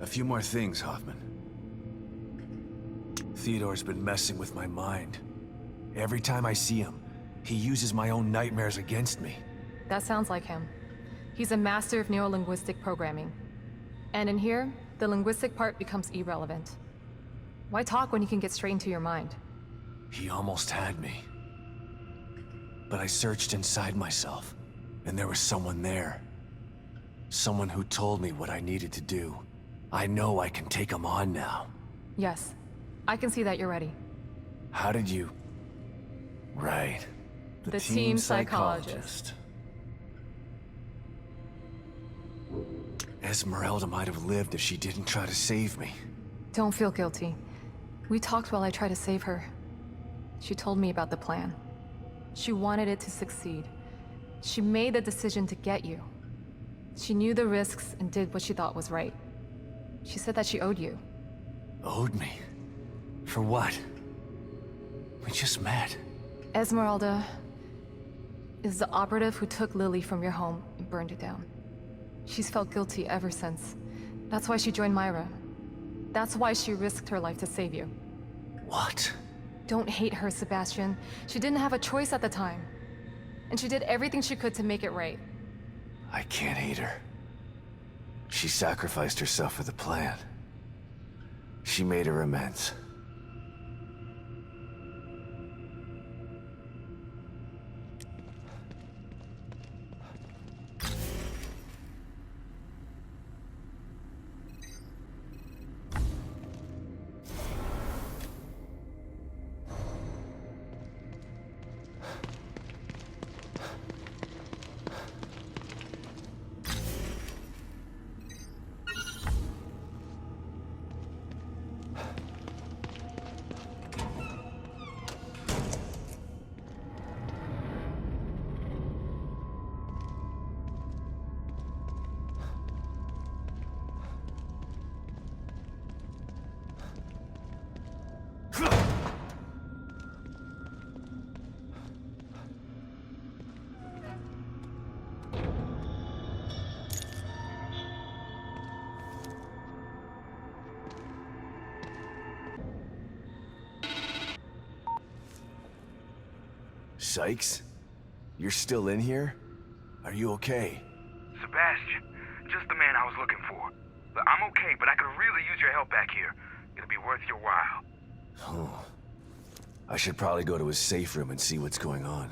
A few more things, Hoffman. Theodore's been messing with my mind. Every time I see him, he uses my own nightmares against me. That sounds like him. He's a master of neurolinguistic programming. And in here, the linguistic part becomes irrelevant. Why talk when you can get straight into your mind? He almost had me. But I searched inside myself, and there was someone there. Someone who told me what I needed to do. I know I can take him on now. Yes. I can see that you're ready. How did you... Right. The team psychologist. Esmeralda might have lived if she didn't try to save me. Don't feel guilty. We talked while I tried to save her. She told me about the plan. She wanted it to succeed. She made the decision to get you. She knew the risks and did what she thought was right. She said that she owed you. Owed me? For what? We just met. Esmeralda is the operative who took Lily from your home and burned it down. She's felt guilty ever since. That's why she joined Myra. That's why she risked her life to save you. What? Don't hate her, Sebastian. She didn't have a choice at the time. And she did everything she could to make it right. I can't hate her. She sacrificed herself for the plan. She made her amends. Sykes? You're still in here? Are you okay? Sebastian, just the man I was looking for. Look, I'm okay, but I could really use your help back here. It'll be worth your while. Oh. I should probably go to his safe room and see what's going on.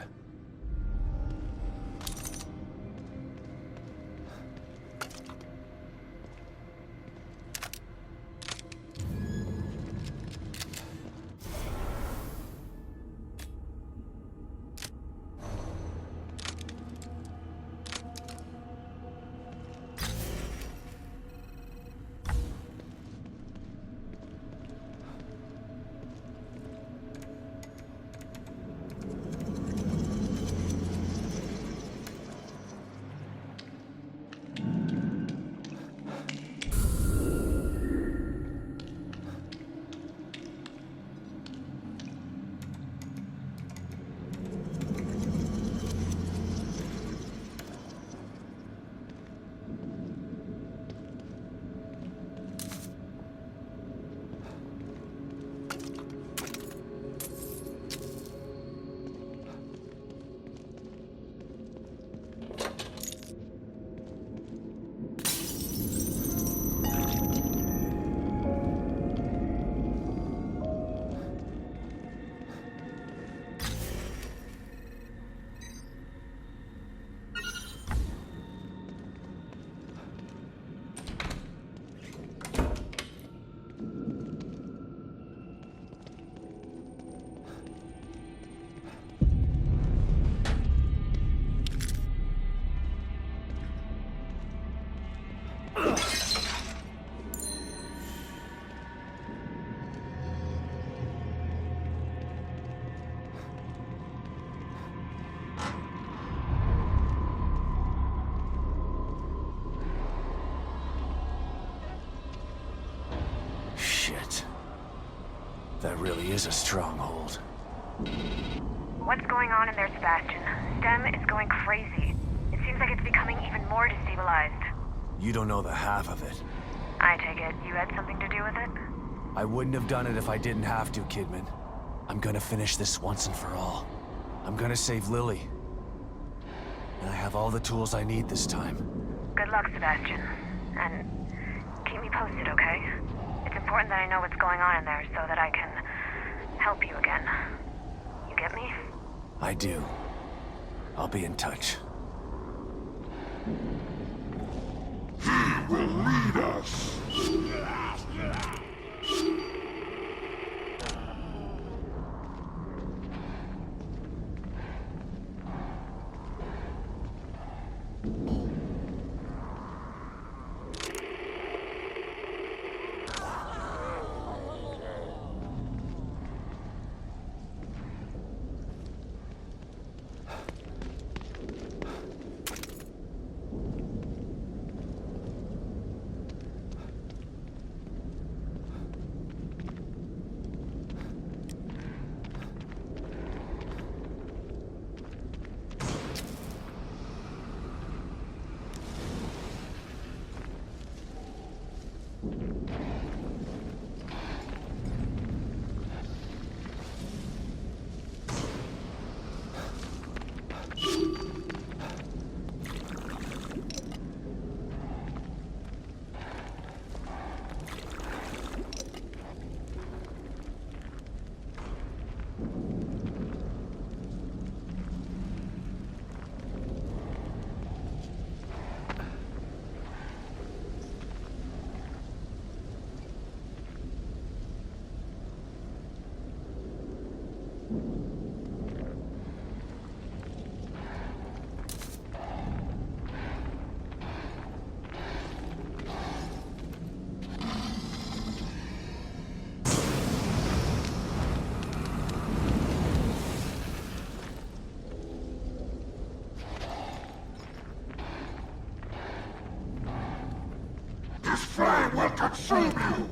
That really is a stronghold. What's going on in there, Sebastian? STEM is going crazy. It seems like it's becoming even more destabilized. You don't know the half of it. I take it you had something to do with it? I wouldn't have done it if I didn't have to, Kidman. I'm gonna finish this once and for all. I'm gonna save Lily. And I have all the tools I need this time. Good luck, Sebastian. And keep me posted, okay? It's important that I know what's going on in there so that I can help you again. You get me? I do. I'll be in touch. He will lead us. This flame will consume you!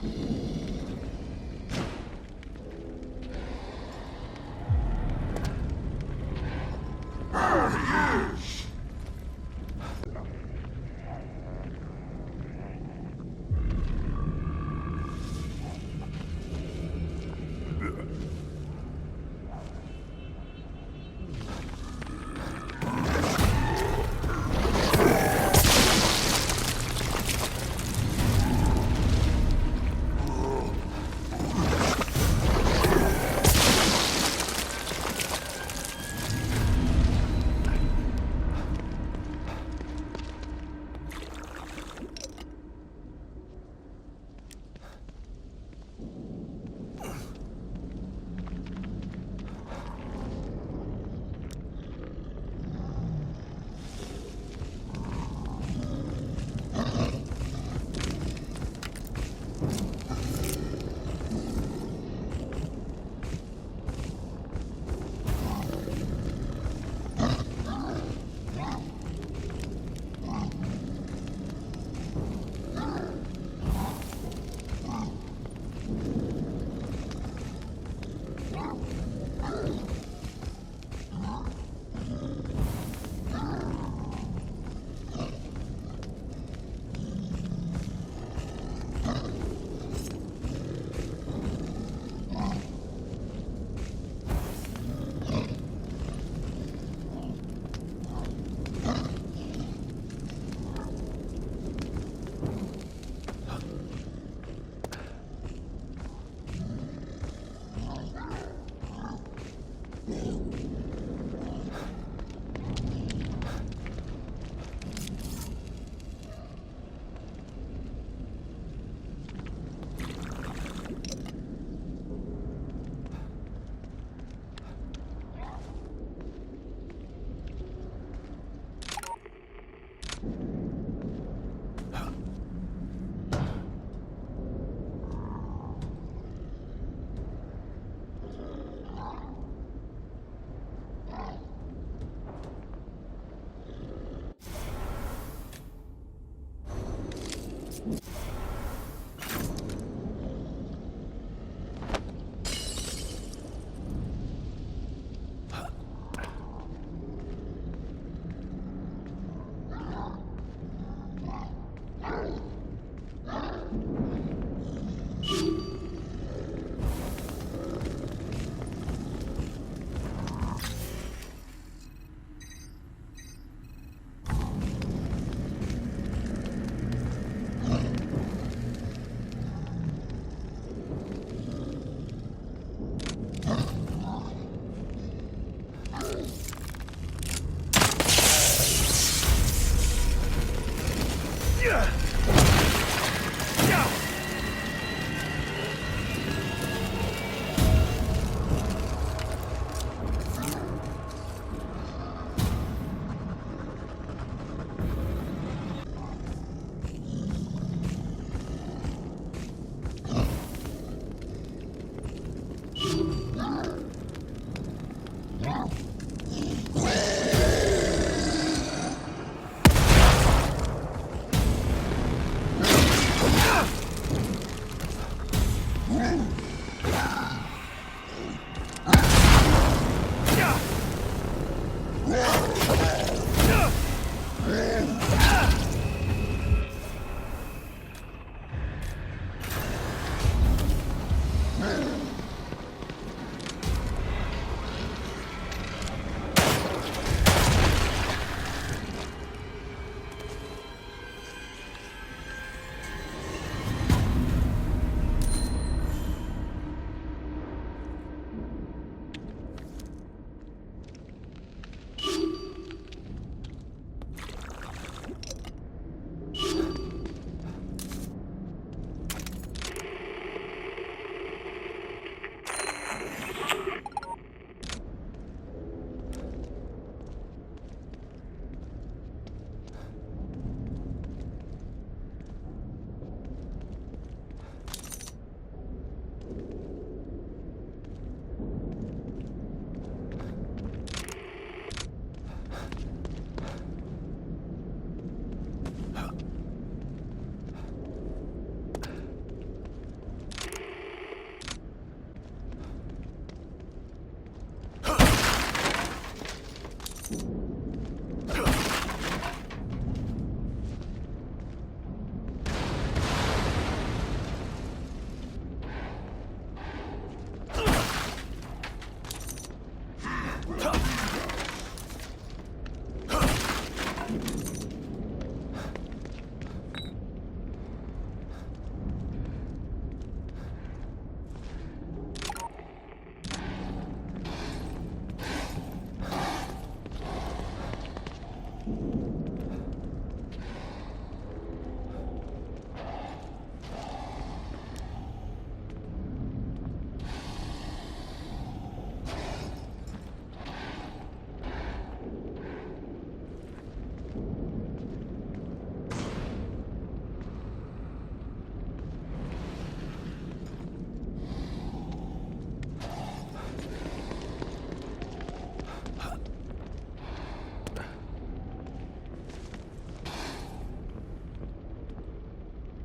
There he is!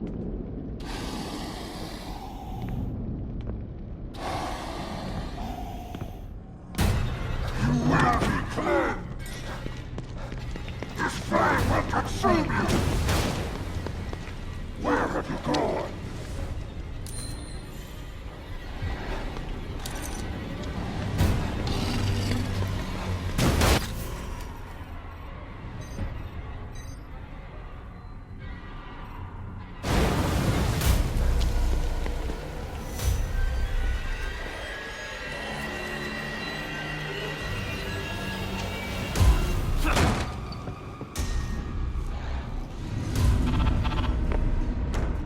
You will be cleansed! This flame will consume you! Where have you gone?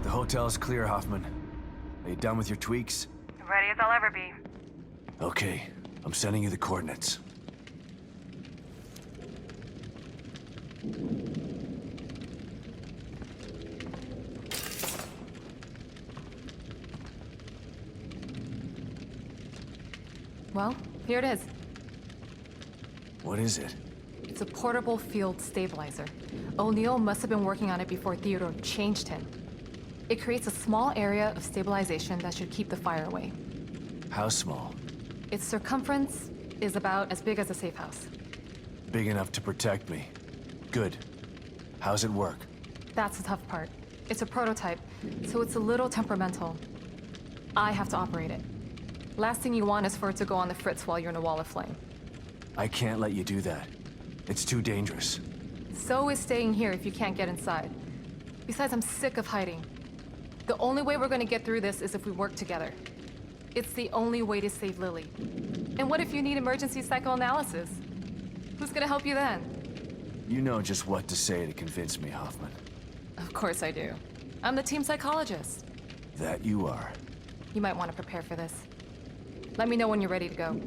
The hotel's clear, Hoffman. Are you done with your tweaks? Ready as I'll ever be. Okay, I'm sending you the coordinates. Well, here it is. What is it? It's a portable field stabilizer. O'Neill must have been working on it before Theodore changed him. It creates a small area of stabilization that should keep the fire away. How small? Its circumference is about as big as a safe house. Big enough to protect me. Good. How's it work? That's the tough part. It's a prototype, so it's a little temperamental. I have to operate it. Last thing you want is for it to go on the fritz while you're in a wall of flame. I can't let you do that. It's too dangerous. So is staying here if you can't get inside. Besides, I'm sick of hiding. The only way we're gonna get through this is if we work together. It's the only way to save Lily. And what if you need emergency psychoanalysis? Who's gonna help you then? You know just what to say to convince me, Hoffman. Of course I do. I'm the team psychologist. That you are. You might want to prepare for this. Let me know when you're ready to go.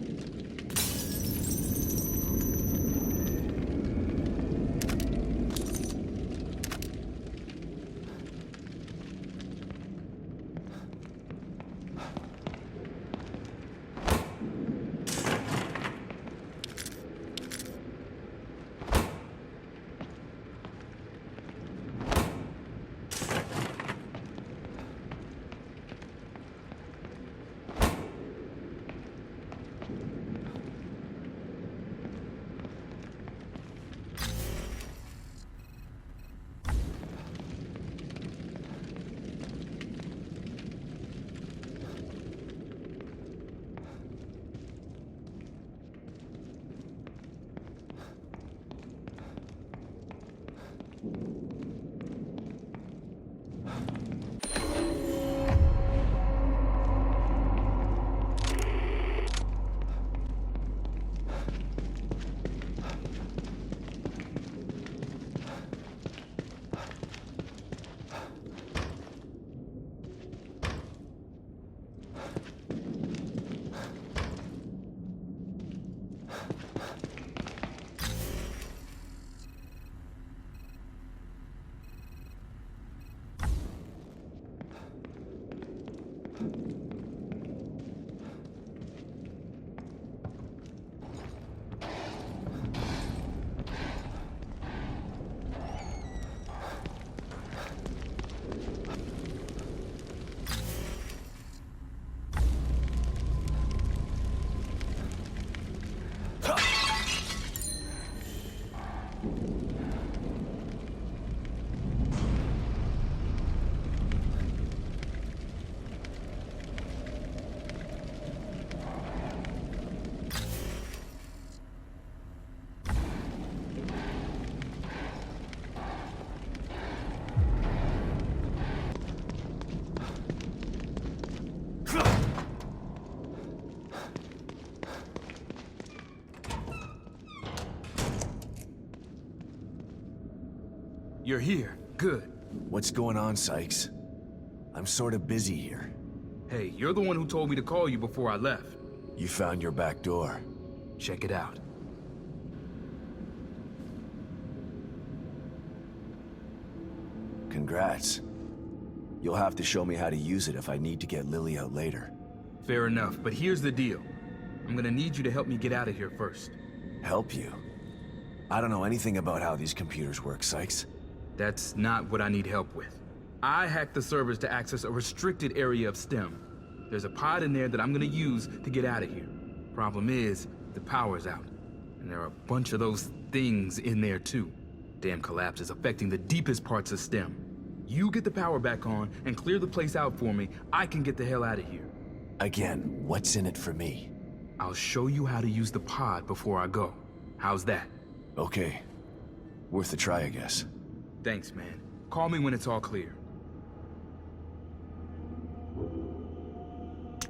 You're here. Good. What's going on, Sykes? I'm sort of busy here. Hey, you're the one who told me to call you before I left. You found your back door. Check it out. Congrats. You'll have to show me how to use it if I need to get Lily out later. Fair enough, but here's the deal. I'm gonna need you to help me get out of here first. Help you? I don't know anything about how these computers work, Sykes. That's not what I need help with. I hacked the servers to access a restricted area of STEM. There's a pod in there that I'm gonna use to get out of here. Problem is, the power's out. And there are a bunch of those things in there too. Damn collapse is affecting the deepest parts of STEM. You get the power back on and clear the place out for me, I can get the hell out of here. Again, what's in it for me? I'll show you how to use the pod before I go. How's that? Okay. Worth a try, I guess. Thanks, man. Call me when it's all clear.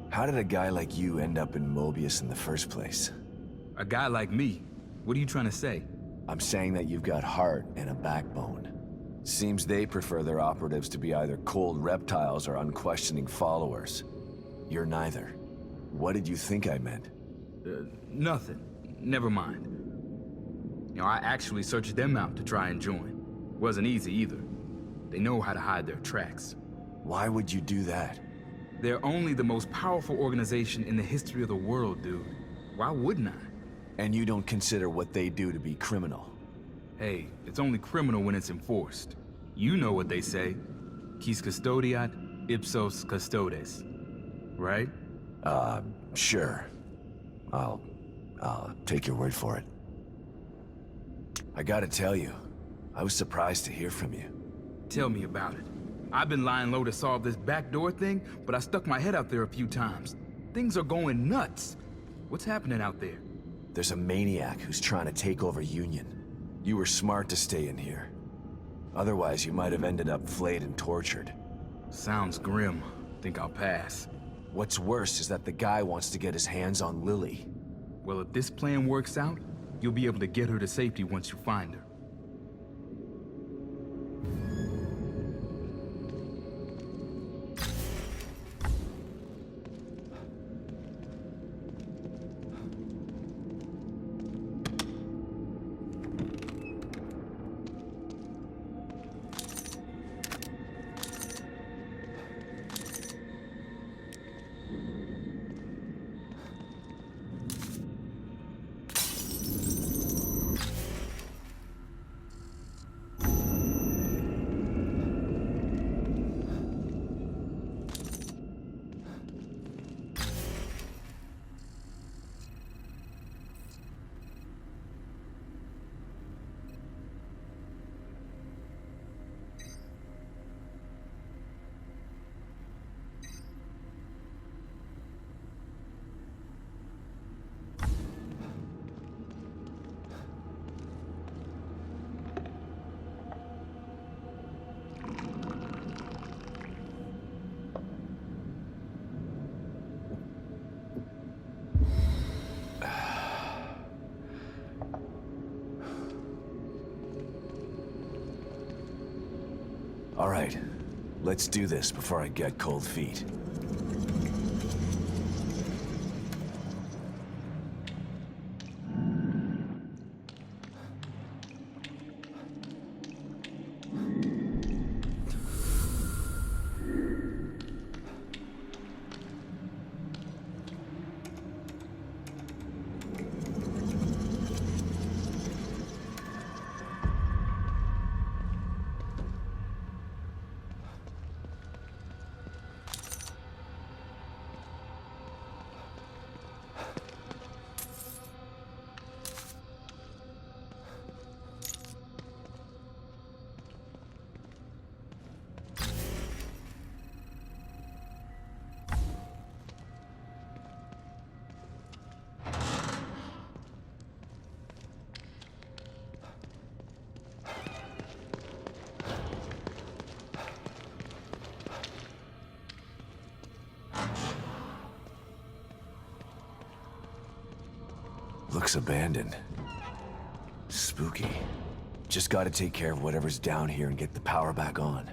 How did a guy like you end up in Mobius in the first place? A guy like me? What are you trying to say? I'm saying that you've got heart and a backbone. Seems they prefer their operatives to be either cold reptiles or unquestioning followers. You're neither. What did you think I meant? Nothing. Never mind. You know, I actually searched them out to try and join. Wasn't easy either. They know how to hide their tracks. Why would you do that? They're only the most powerful organization in the history of the world, dude. Why wouldn't I? And you don't consider what they do to be criminal? Hey, it's only criminal when it's enforced. You know what they say. Quis custodiat, ipsos custodes. Right? Sure. I'll take your word for it. I gotta tell you, I was surprised to hear from you. Tell me about it. I've been lying low to solve this backdoor thing, but I stuck my head out there a few times. Things are going nuts. What's happening out there? There's a maniac who's trying to take over Union. You were smart to stay in here. Otherwise, you might have ended up flayed and tortured. Sounds grim. Think I'll pass. What's worse is that the guy wants to get his hands on Lily. Well, if this plan works out, you'll be able to get her to safety once you find her. All right, let's do this before I get cold feet. Looks abandoned. Spooky. Just gotta take care of whatever's down here and get the power back on.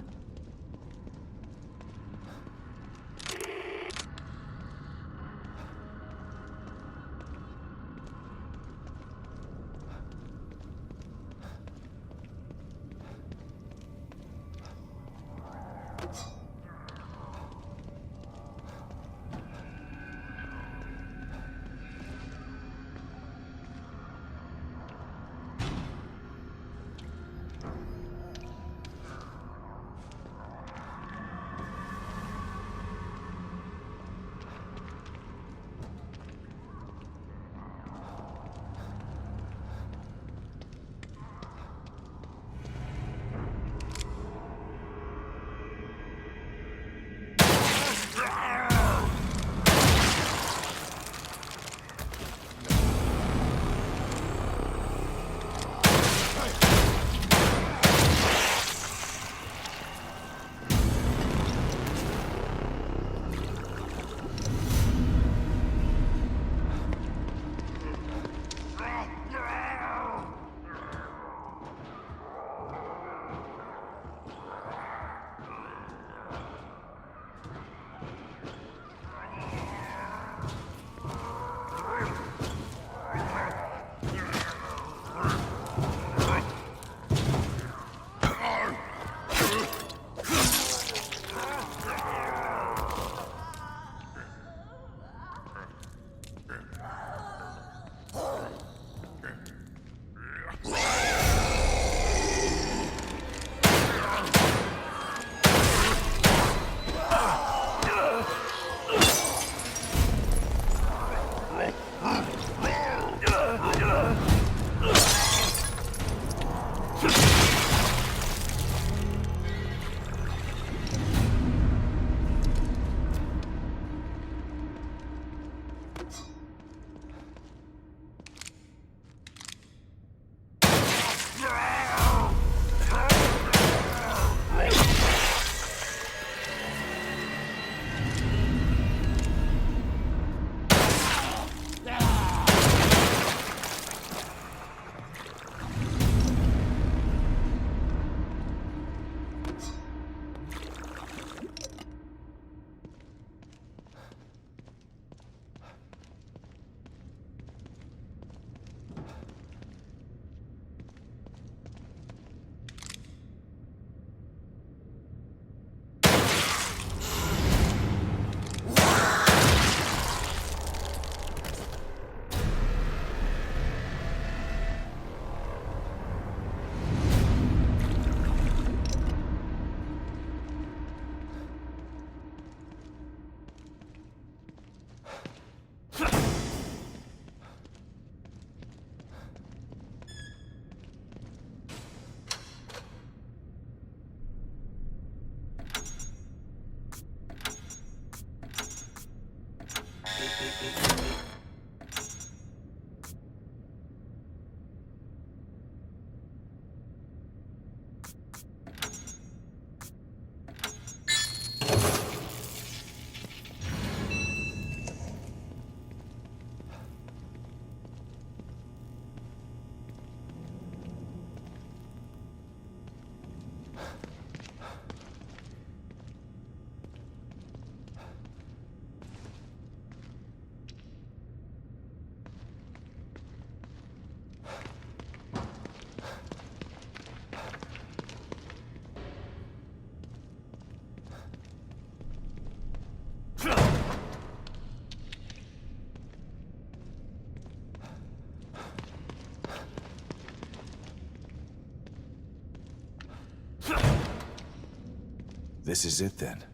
This is it then.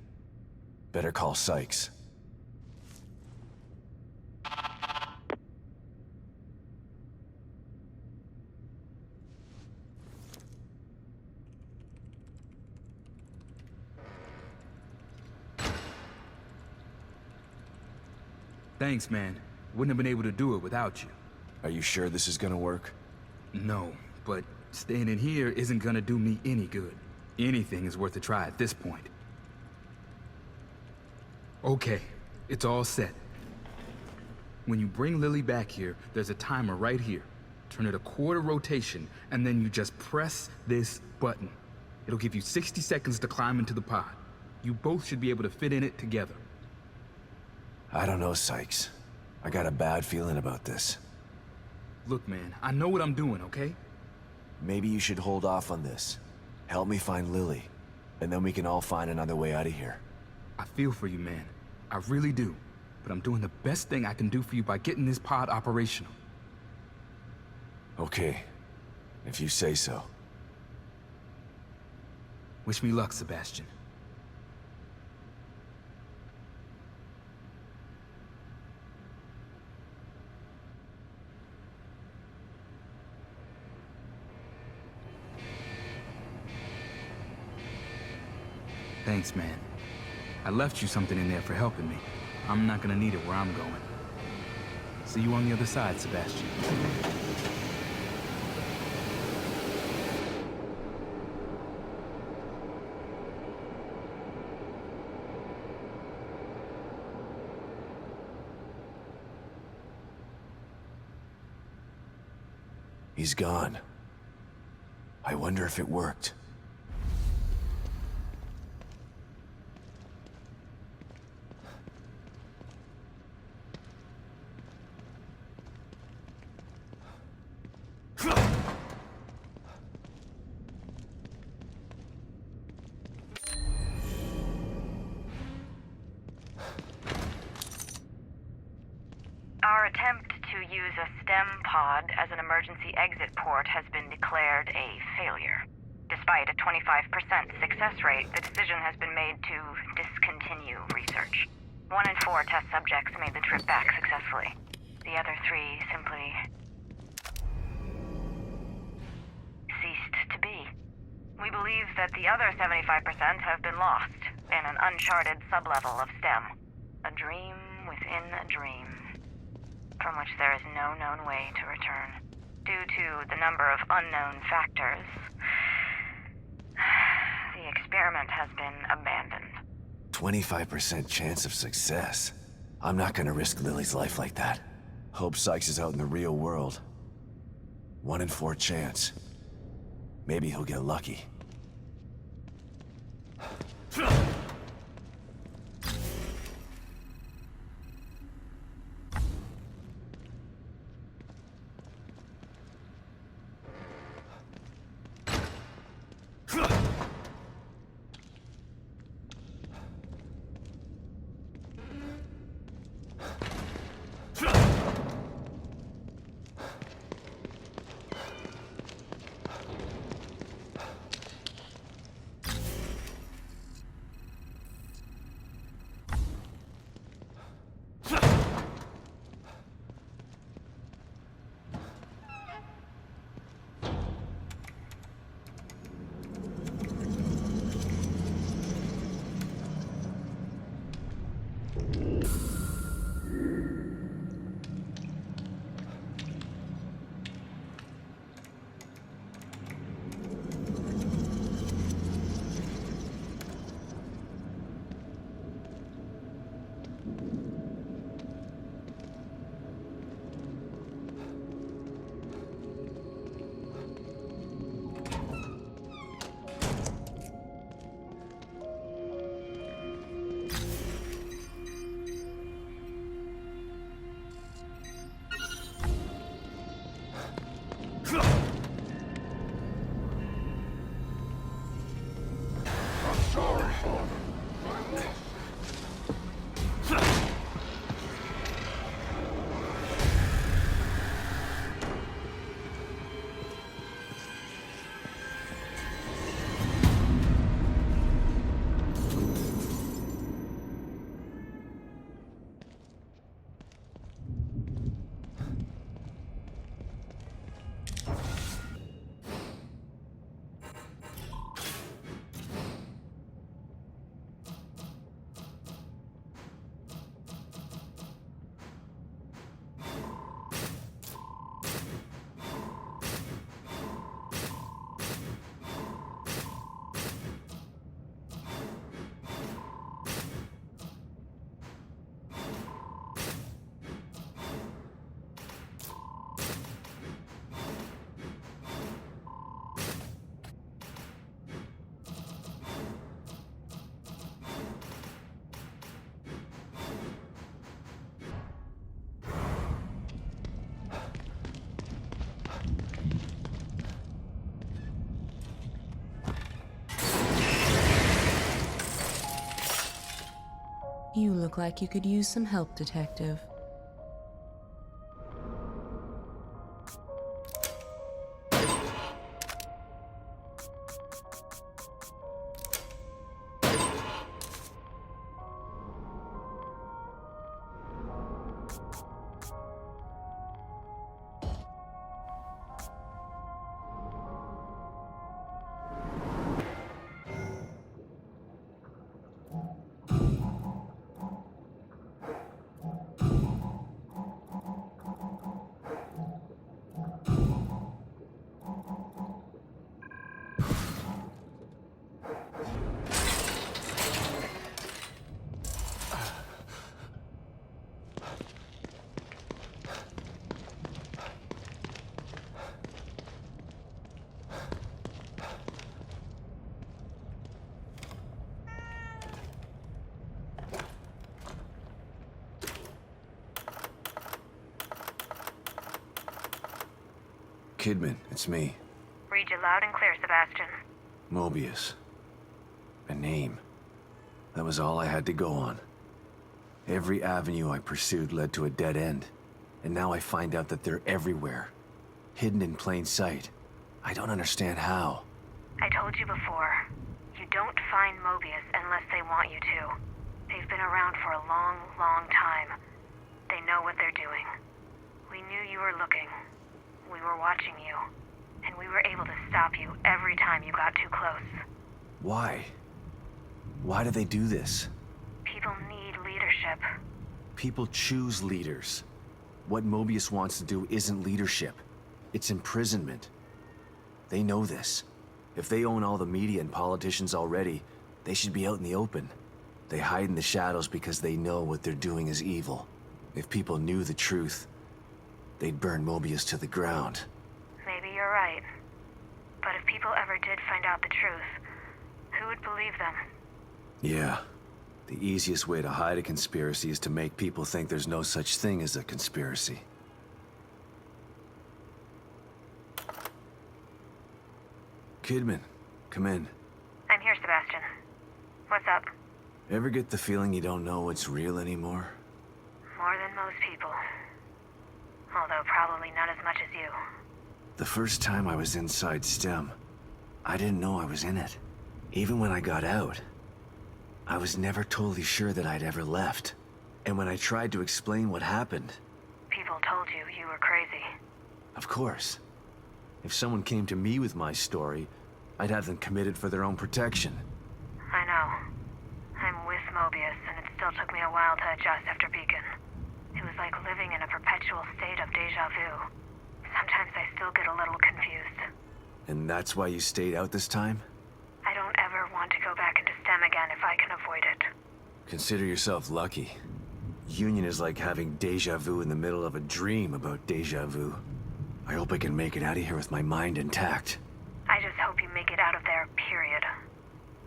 Better call Sykes. Thanks, man. Wouldn't have been able to do it without you. Are you sure this is gonna work? No, but staying in here isn't gonna do me any good. Anything is worth a try at this point. Okay, it's all set. When you bring Lily back here, there's a timer right here. Turn it a quarter rotation, and then you just press this button. It'll give you 60 seconds to climb into the pod. You both should be able to fit in it together. I don't know, Sykes. I got a bad feeling about this. Look, man, I know what I'm doing, okay? Maybe you should hold off on this. Help me find Lily, and then we can all find another way out of here. I feel for you, man. I really do. But I'm doing the best thing I can do for you by getting this pod operational. Okay, if you say so. Wish me luck, Sebastian. Thanks, man. I left you something in there for helping me. I'm not gonna need it where I'm going. See you on the other side, Sebastian. He's gone. I wonder if it worked. Our attempt to use a STEM pod as an emergency exit port has been declared a failure. Despite a 25% success rate, the decision has been made to discontinue research. 1 in 4 test subjects made the trip back successfully. The other 3 simply ceased to be. We believe that the other 75% have been lost in an uncharted sublevel of STEM. A dream within a dream, from which there is no known way to return. Due to the number of unknown factors, the experiment has been abandoned. 25% chance of success. I'm not gonna risk Lily's life like that. Hope Sykes is out in the real world. 1 in 4 chance. Maybe he'll get lucky. You look like you could use some help, Detective. Kidman, it's me. Read you loud and clear, Sebastian. Mobius. A name. That was all I had to go on. Every avenue I pursued led to a dead end. And now I find out that they're everywhere. Hidden in plain sight. I don't understand how. I told you before, you don't find Mobius unless they want you to. They've been around for a long, long time. They know what they're doing. We knew you were looking. We were watching you. And we were able to stop you every time you got too close. Why? Why do they do this? People need leadership. People choose leaders. What Mobius wants to do isn't leadership. It's imprisonment. They know this. If they own all the media and politicians already, they should be out in the open. They hide in the shadows because they know what they're doing is evil. If people knew the truth, they'd burn Mobius to the ground. Maybe you're right. But if people ever did find out the truth, who would believe them? Yeah. The easiest way to hide a conspiracy is to make people think there's no such thing as a conspiracy. Kidman, come in. I'm here, Sebastian. What's up? Ever get the feeling you don't know what's real anymore? More than most people. Although probably not as much as you. The first time I was inside STEM, I didn't know I was in it. Even when I got out, I was never totally sure that I'd ever left. And when I tried to explain what happened... People told you you were crazy. Of course. If someone came to me with my story, I'd have them committed for their own protection. I know. I'm with Mobius, and it still took me a while to adjust after Beacon. It was like living in a perpetual state of deja vu. Sometimes I still get a little confused. And that's why you stayed out this time? I don't ever want to go back into STEM again if I can avoid it. Consider yourself lucky. Union is like having deja vu in the middle of a dream about deja vu. I hope I can make it out of here with my mind intact. I just hope you make it out of there, period.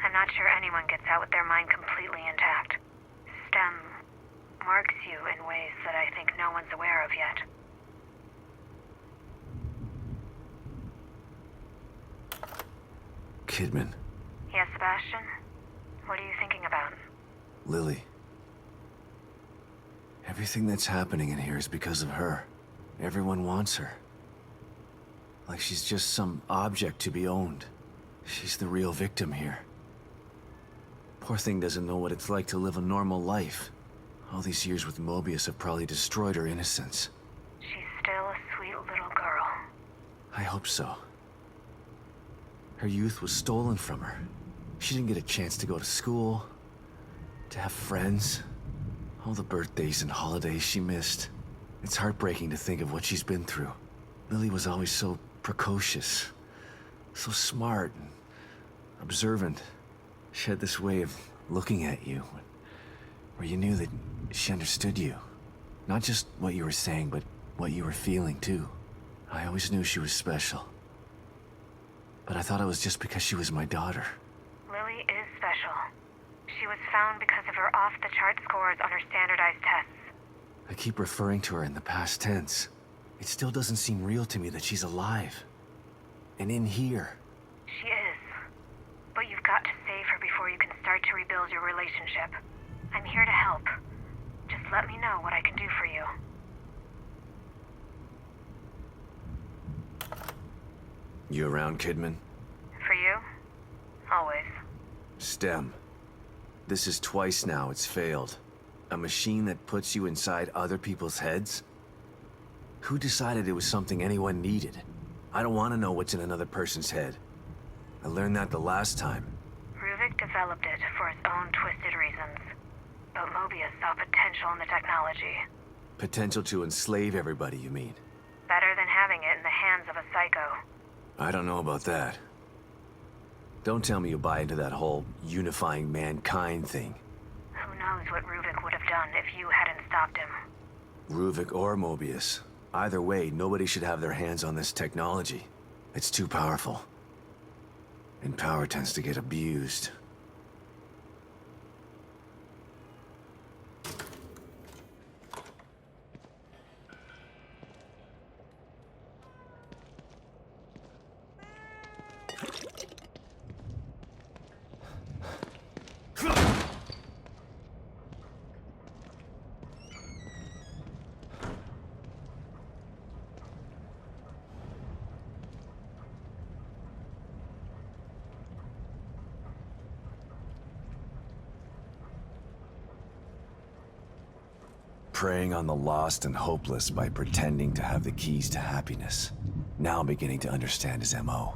I'm not sure anyone gets out with their mind completely intact. STEM marks you in ways that I think no one's aware of yet. Kidman. Yes, Sebastian? What do Lily. Everything that's happening in here is because of her. Everyone wants her. Like she's just some object to be owned. She's the real victim here. Poor thing doesn't know what it's like to live a normal life. All these years with Mobius have probably destroyed her innocence. She's still a sweet little girl. I hope so. Her youth was stolen from her. She didn't get a chance to go to school, to have friends. All the birthdays and holidays she missed. It's heartbreaking to think of what she's been through. Lily was always so precocious, so smart and observant. She had this way of looking at you, where you knew that she understood you. Not just what you were saying, but what you were feeling too. I always knew she was special. But I thought it was just because she was my daughter. Lily is special. She was found because of her off-the-chart scores on her standardized tests. I keep referring to her in the past tense. It still doesn't seem real to me that she's alive. And in here. She is. But you've got to save her before you can start to rebuild your relationship. I'm here to help. Just let me know what I can do for you. You around, Kidman? For you? Always. STEM. This is twice now it's failed. A machine that puts you inside other people's heads? Who decided it was something anyone needed? I don't want to know what's in another person's head. I learned that the last time. Ruvik developed it for his own twisted reasons. But Mobius saw potential in the technology. Potential to enslave everybody, you mean? Better than having it in the hands of a psycho. I don't know about that. Don't tell me you buy into that whole unifying mankind thing. Who knows what Ruvik would have done if you hadn't stopped him. Ruvik or Mobius. Either way, nobody should have their hands on this technology. It's too powerful. And power tends to get abused. Preying on the lost and hopeless by pretending to have the keys to happiness. Now beginning to understand his MO.